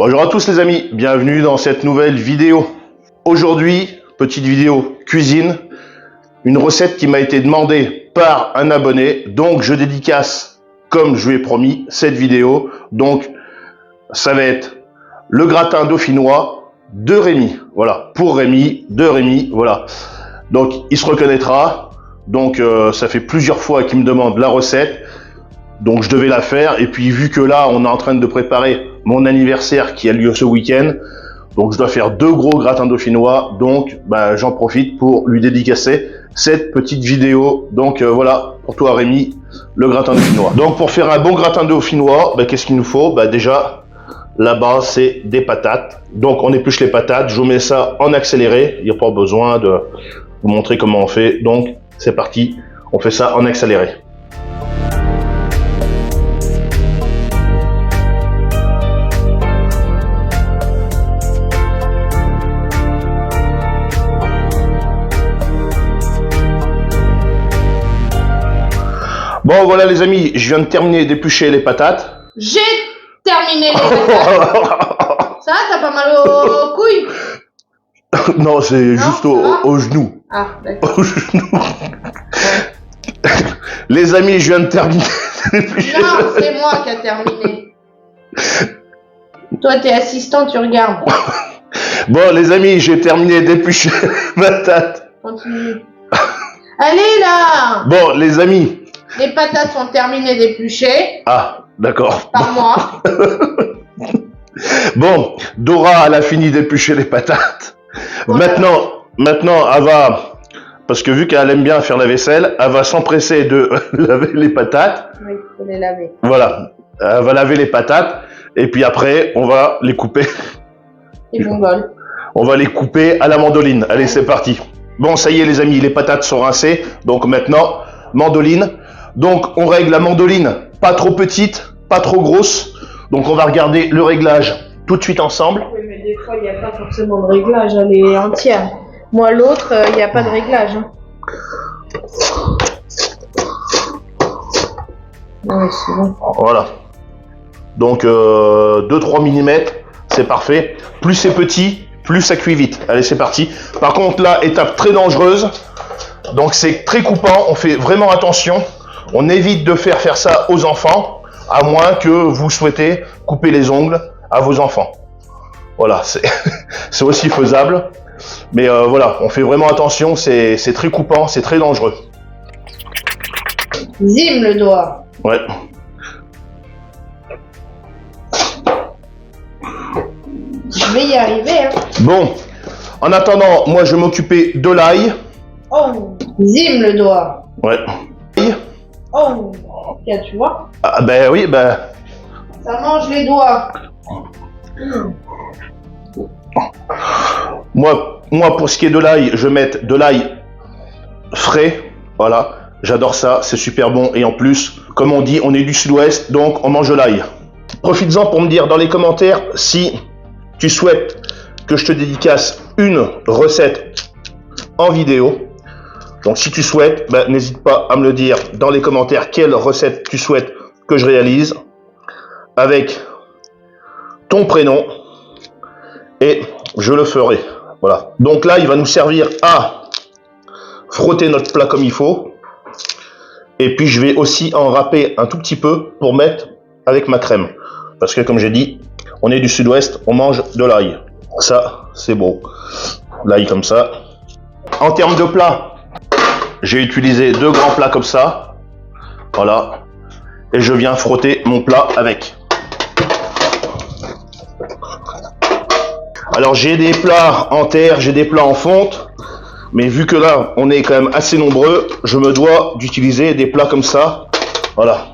Bonjour à tous les amis, bienvenue dans cette nouvelle vidéo. Aujourd'hui, petite vidéo cuisine, une recette qui m'a été demandée par un abonné, donc je dédicace, comme je lui ai promis, cette vidéo. Donc, ça va être le gratin dauphinois de Rémi. Voilà, pour Rémi, de Rémi, voilà. Donc, il se reconnaîtra. Donc, ça fait plusieurs fois qu'il me demande la recette. Donc, je devais la faire. Et puis, vu que là, on est en train de préparer mon anniversaire qui a lieu ce week-end, donc je dois faire 2 gros gratins dauphinois, donc j'en profite pour lui dédicacer cette petite vidéo. Donc voilà, pour toi Rémi, le gratin dauphinois. Donc pour faire un bon gratin dauphinois, qu'est-ce qu'il nous faut? Déjà, la base c'est des patates. Donc on épluche les patates, je vous mets ça en accéléré, il n'y a pas besoin de vous montrer comment on fait. Donc c'est parti, on fait ça en accéléré. Bon voilà les amis, je viens de terminer d'éplucher les patates. J'ai terminé les patates. Ça, t'as pas mal aux couilles? Non, c'est juste au genou. Ah, d'accord. Au genou. Les amis, je viens de terminer d'éplucher. Non, c'est moi qui a terminé. Toi, t'es assistant, tu regardes. Bon les amis, j'ai terminé d'éplucher les patates. Continue. Allez là! Bon les amis. Les patates sont terminées d'éplucher. Ah, d'accord. Par moi. Bon, Dora, elle a fini d'éplucher les patates. Voilà. Maintenant, elle va, parce que vu qu'elle aime bien faire la vaisselle, elle va s'empresser de laver les patates. Oui, il faut les laver. Voilà, elle va laver les patates, et puis après, on va les couper. Et bonbonnes. On va les couper à la mandoline. Allez, c'est parti. Bon, ça y est les amis, les patates sont rincées. Donc maintenant, mandoline. Donc on règle la mandoline, pas trop petite, pas trop grosse. Donc on va regarder le réglage tout de suite ensemble. Oui, mais des fois, il n'y a pas forcément de réglage, elle est entière. Moi, l'autre, il n'y a pas de réglage. Oui, c'est bon. Voilà. Donc 2-3 mm, c'est parfait. Plus c'est petit, plus ça cuit vite. Allez, c'est parti. Par contre, là, étape très dangereuse. Donc c'est très coupant, on fait vraiment attention. On évite de faire ça aux enfants, à moins que vous souhaitez couper les ongles à vos enfants. Voilà, c'est aussi faisable. Mais voilà, on fait vraiment attention, c'est très coupant, c'est très dangereux. Zim le doigt. Ouais. Je vais y arriver. Hein. Bon, en attendant, moi je vais m'occuper de l'ail. Oh, zim le doigt. Ouais. Oh, tiens, tu vois. Ah oui, Ça mange les doigts. Moi, pour ce qui est de l'ail, je vais mettre de l'ail frais. Voilà, j'adore ça, c'est super bon. Et en plus, comme on dit, on est du sud-ouest, donc on mange l'ail. Profites-en pour me dire dans les commentaires si tu souhaites que je te dédicace une recette en vidéo. Donc si tu souhaites, n'hésite pas à me le dire dans les commentaires quelle recette tu souhaites que je réalise avec ton prénom et je le ferai. Voilà. Donc là, il va nous servir à frotter notre plat comme il faut. Et puis je vais aussi en râper un tout petit peu pour mettre avec ma crème. Parce que comme j'ai dit, on est du sud-ouest, on mange de l'ail. Ça, c'est beau. L'ail comme ça. En termes de plat, j'ai utilisé 2 grands plats comme ça. Voilà. Et je viens frotter mon plat avec. Alors j'ai des plats en terre, j'ai des plats en fonte. Mais vu que là, on est quand même assez nombreux, je me dois d'utiliser des plats comme ça. Voilà.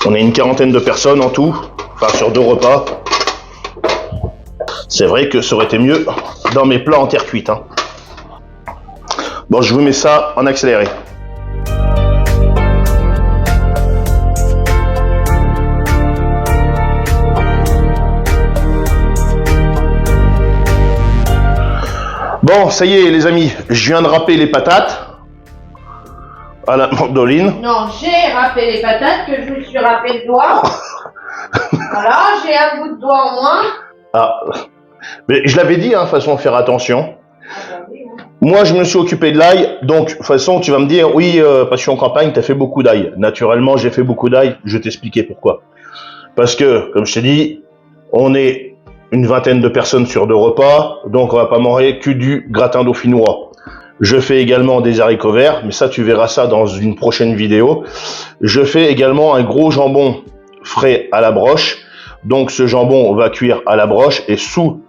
On est une quarantaine de personnes en tout. Enfin, sur 2 repas. C'est vrai que ça aurait été mieux dans mes plats en terre cuite. Hein. Bon, je vous mets ça en accéléré. Bon, ça y est les amis, je viens de râper les patates à la mandoline. Non, j'ai râpé les patates que je me suis râpé le doigt. Voilà, j'ai un bout de doigt en moins. Ah, mais je l'avais dit, hein, de toute façon, faire attention. Ah bah oui, hein. Moi, je me suis occupé de l'ail, donc, de toute façon, tu vas me dire, oui, parce que je suis en campagne, tu as fait beaucoup d'ail. Naturellement, j'ai fait beaucoup d'ail, je vais t'expliquer pourquoi. Parce que, comme je t'ai dit, on est une vingtaine de personnes sur 2 repas, donc on va pas manger que du gratin dauphinois. Je fais également des haricots verts, mais ça, tu verras ça dans une prochaine vidéo. Je fais également un gros jambon frais à la broche. Donc, ce jambon va cuire à la broche et sous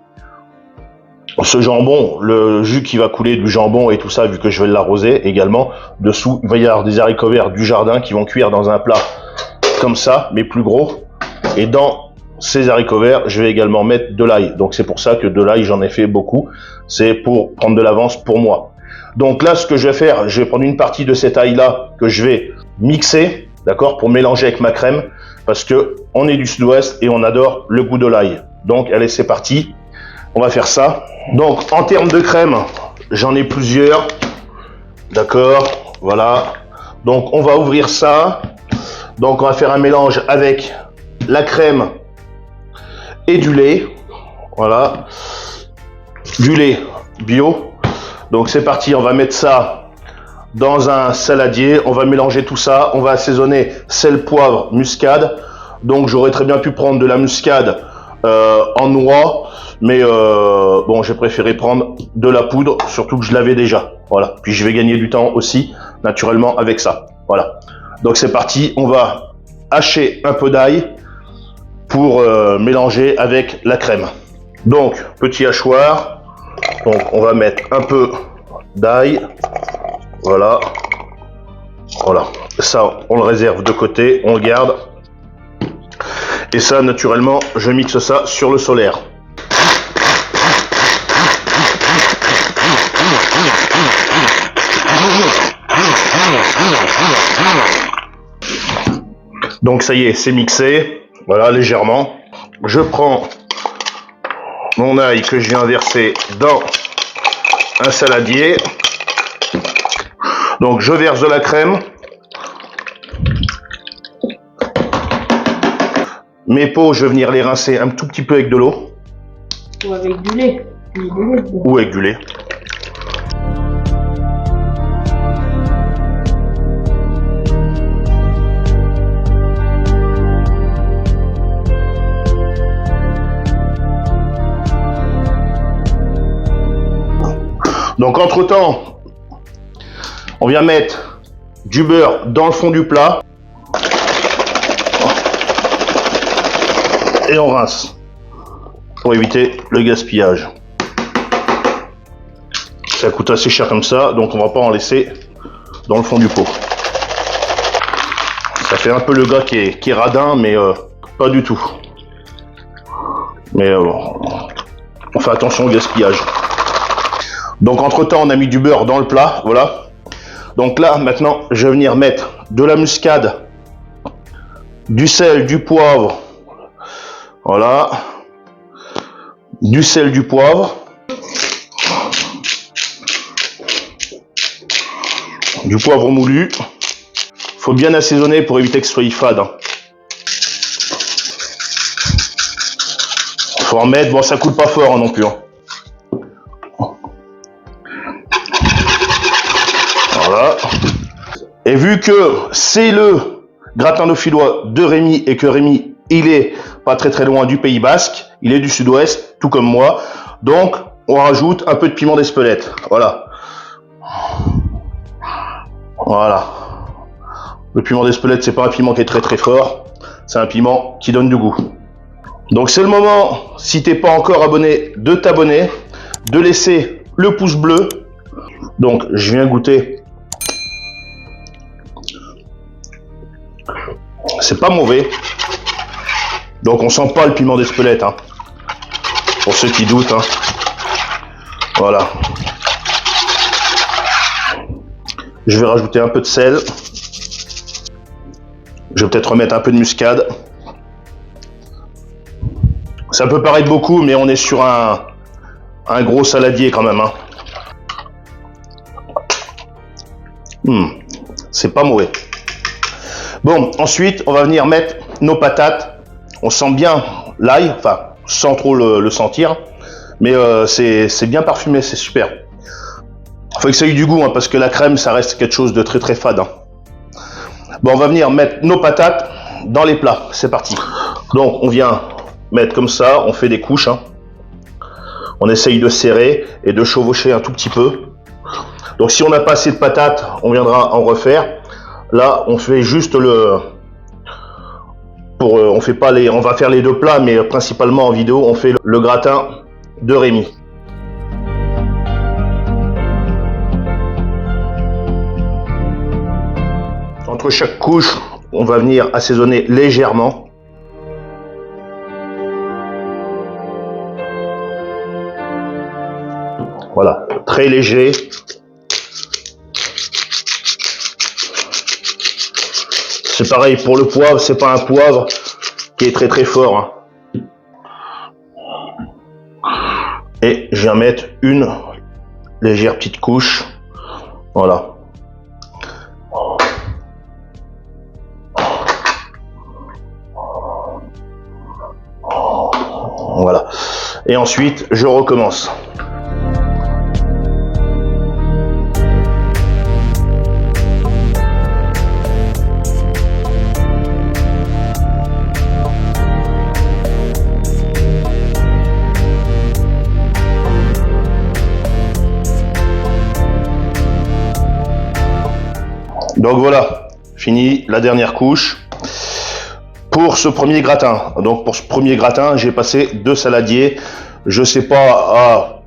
ce jambon, le jus qui va couler du jambon et tout ça, vu que je vais l'arroser également, dessous, il va y avoir des haricots verts du jardin qui vont cuire dans un plat comme ça, mais plus gros. Et dans ces haricots verts, je vais également mettre de l'ail. Donc c'est pour ça que de l'ail, j'en ai fait beaucoup. C'est pour prendre de l'avance pour moi. Donc là, ce que je vais faire, je vais prendre une partie de cet ail-là que je vais mixer, d'accord, pour mélanger avec ma crème, parce que on est du sud-ouest et on adore le goût de l'ail. Donc allez, c'est parti. On va faire ça. Donc en termes de crème, j'en ai plusieurs. D'accord, voilà. Donc on va ouvrir ça. Donc on va faire un mélange avec la crème et du lait. Voilà. Du lait bio. Donc c'est parti, on va mettre ça dans un saladier. On va mélanger tout ça. On va assaisonner sel, poivre, muscade. Donc j'aurais très bien pu prendre de la muscade en noix. Mais bon, j'ai préféré prendre de la poudre, surtout que je l'avais déjà. Voilà. Puis je vais gagner du temps aussi, naturellement, avec ça. Voilà. Donc c'est parti, on va hacher un peu d'ail pour mélanger avec la crème. Donc, petit hachoir. Donc on va mettre un peu d'ail. Voilà. Voilà. Ça, on le réserve de côté, on le garde. Et ça, naturellement, je mixe ça sur le solaire. Donc ça y est, c'est mixé, voilà, légèrement. Je prends mon ail que je viens verser dans un saladier. Donc je verse de la crème. Mes pots, je vais venir les rincer un tout petit peu avec de l'eau. Ou avec du lait. Ou avec du lait. Donc entre-temps, on vient mettre du beurre dans le fond du plat. Et on rince pour éviter le gaspillage. Ça coûte assez cher comme ça, donc on va pas en laisser dans le fond du pot. Ça fait un peu le gars qui est radin, mais pas du tout. Mais on fait attention au gaspillage. Donc entre temps, on a mis du beurre dans le plat, voilà. Donc là, maintenant, je vais venir mettre de la muscade, du sel, du poivre, voilà, du sel, du poivre, du poivre moulu. Faut bien assaisonner pour éviter que ce soit fade. Faut en mettre, bon ça coule pas fort non plus. Voilà. Et vu que c'est le gratin dauphinois de Rémi et que Rémi il est pas très loin du Pays Basque, il est du sud-ouest, tout comme moi, donc on rajoute un peu de piment d'Espelette. Voilà. Voilà. Le piment d'Espelette, c'est pas un piment qui est très fort, c'est un piment qui donne du goût. Donc c'est le moment, si t'es pas encore abonné, de t'abonner, de laisser le pouce bleu. Donc je viens goûter. C'est pas mauvais. Donc on sent pas le piment d'Espelette, hein. Pour ceux qui doutent, hein. Voilà. Je vais rajouter un peu de sel. Je vais peut-être remettre un peu de muscade. Ça peut paraître beaucoup, mais on est sur un gros saladier quand même, hein. C'est pas mauvais. Bon, ensuite, on va venir mettre nos patates. On sent bien l'ail, enfin sans trop le sentir, mais c'est bien parfumé, c'est super. Faut que ça ait du goût, hein, parce que la crème, ça reste quelque chose de très très fade. Hein. Bon, on va venir mettre nos patates dans les plats. C'est parti. Donc, on vient mettre comme ça, on fait des couches. Hein. On essaye de serrer et de chevaucher un tout petit peu. Donc, si on n'a pas assez de patates, on viendra en refaire. Là, on fait juste on fait pas on va faire les deux plats, mais principalement en vidéo, on fait le gratin de Rémi. Entre chaque couche, on va venir assaisonner légèrement. Voilà, très léger. C'est pareil pour le poivre, c'est pas un poivre qui est très très fort. Hein. Et je viens mettre une légère petite couche. Voilà. Voilà. Et ensuite, je recommence. Donc voilà, fini la dernière couche. Pour ce premier gratin, j'ai passé 2 saladiers. Je sais pas à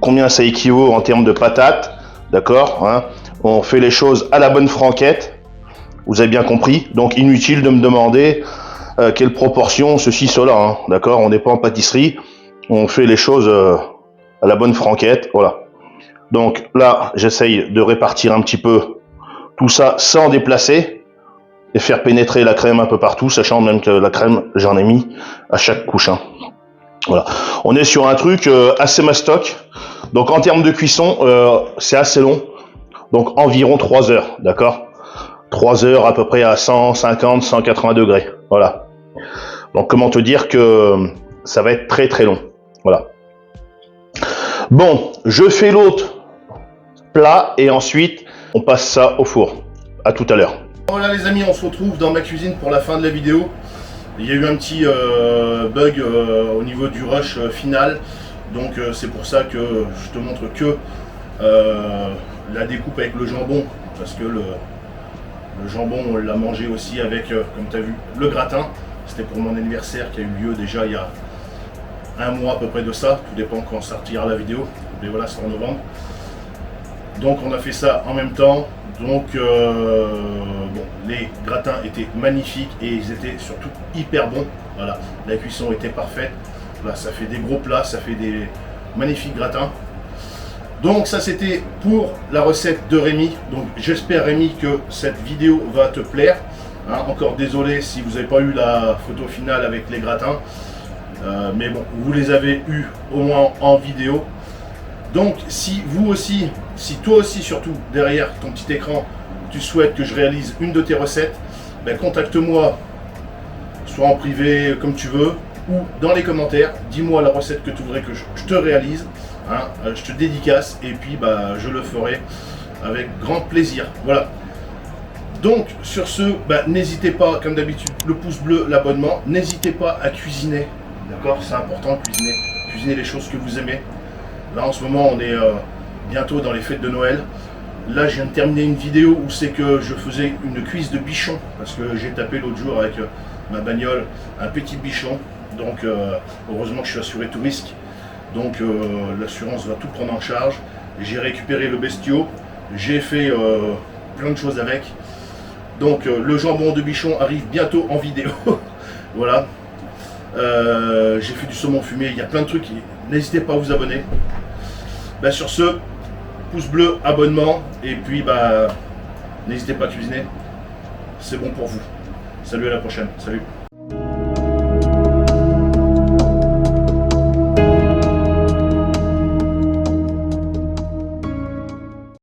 combien ça équivaut en termes de patates, d'accord, hein. On fait les choses à la bonne franquette, vous avez bien compris. Donc inutile de me demander quelle proportion, ceci, cela, hein, d'accord. On n'est pas en pâtisserie, on fait les choses à la bonne franquette, voilà. Donc là, j'essaye de répartir un petit peu tout ça sans déplacer. Et faire pénétrer la crème un peu partout, sachant même que la crème, j'en ai mis à chaque couche. Hein. Voilà. On est sur un truc assez mastoc. Donc en termes de cuisson, c'est assez long. Donc environ 3 heures, d'accord. 3 heures à peu près à 150, 180 degrés. Voilà. Donc comment te dire que ça va être très très long. Voilà. Bon, je fais l'autre plat et ensuite on passe ça au four. À tout à l'heure. Voilà les amis, on se retrouve dans ma cuisine pour la fin de la vidéo. Il y a eu un petit bug au niveau du rush final. Donc c'est pour ça que je te montre que la découpe avec le jambon. Parce que le jambon, on l'a mangé aussi avec, comme tu as vu, le gratin. C'était pour mon anniversaire qui a eu lieu déjà il y a un mois à peu près de ça. Tout dépend quand sortira la vidéo. Mais voilà, c'est en novembre. Donc on a fait ça en même temps. Donc bon, les gratins étaient magnifiques et ils étaient surtout hyper bons. Voilà, la cuisson était parfaite. Là, ça fait des gros plats, ça fait des magnifiques gratins. Donc ça c'était pour la recette de Rémi. Donc j'espère Rémi que cette vidéo va te plaire. Hein, encore désolé si vous n'avez pas eu la photo finale avec les gratins. Mais bon, vous les avez eu au moins en vidéo. Donc si vous aussi, si toi aussi surtout derrière ton petit écran, tu souhaites que je réalise une de tes recettes, ben, contacte-moi, soit en privé comme tu veux, ou dans les commentaires, dis-moi la recette que tu voudrais que je te réalise, hein, je te dédicace et puis bah, je le ferai avec grand plaisir. Voilà. Donc sur ce, bah, n'hésitez pas, comme d'habitude, le pouce bleu, l'abonnement, n'hésitez pas à cuisiner, d'accord, c'est important de cuisiner les choses que vous aimez. Là en ce moment on est bientôt dans les fêtes de Noël. Là je viens de terminer une vidéo où c'est que je faisais une cuisse de bichon. Parce que j'ai tapé l'autre jour avec ma bagnole un petit bichon. Donc heureusement que je suis assuré tout risque. Donc l'assurance va tout prendre en charge. J'ai récupéré le bestiau. J'ai fait plein de choses avec. Donc le jambon de bichon arrive bientôt en vidéo. Voilà. J'ai fait du saumon fumé. Il y a plein de trucs. N'hésitez pas à vous abonner. Bah, sur ce, pouce bleu, abonnement, et puis bah, n'hésitez pas à cuisiner, c'est bon pour vous. Salut, à la prochaine, salut.